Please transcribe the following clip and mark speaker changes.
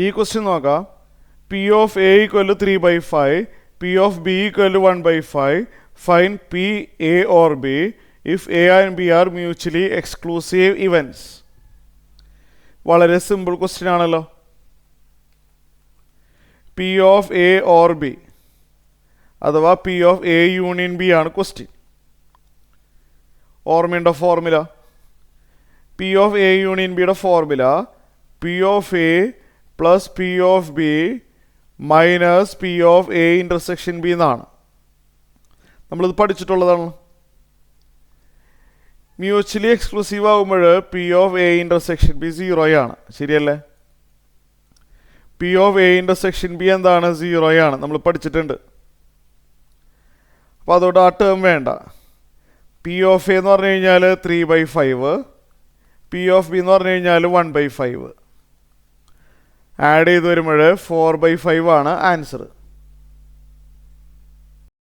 Speaker 1: ഈ ക്വസ്റ്റ്യൻ നോക്കാം. P of A equal to 3/5, P of B equal to 1/5. Find P A or B if A and B are mutually exclusive events. വളരെ simple question ആണല്ലോ. P of A or B അഥവാ P of A union B ആണ് question. ഓർമ്മയുണ്ടോ formula? P of A union ബിയുടെ formula P of A plus P of B minus P of A intersection B എന്നാണ്. നമ്മളിത് പഠിച്ചിട്ടുള്ളതാണ്. Mutually exclusive ആകുമ്പോൾ P of A intersection B 0 ആണ്. ശരിയല്ലേ? P of A intersection B എന്താണ്? 0 ആണ്. നമ്മൾ പഠിച്ചിട്ടുണ്ട്. അപ്പോൾ അതോടെ ആ ടേം വേണ്ട. പി ഓഫ് എ എന്ന് പറഞ്ഞു കഴിഞ്ഞാൽ 3/5, പി ഓഫ് ബി എന്ന് പറഞ്ഞു കഴിഞ്ഞാൽ 1/5. ആഡ് ചെയ്ത് വരുമ്പോൾ 4/5 ആണ് ആൻസർ.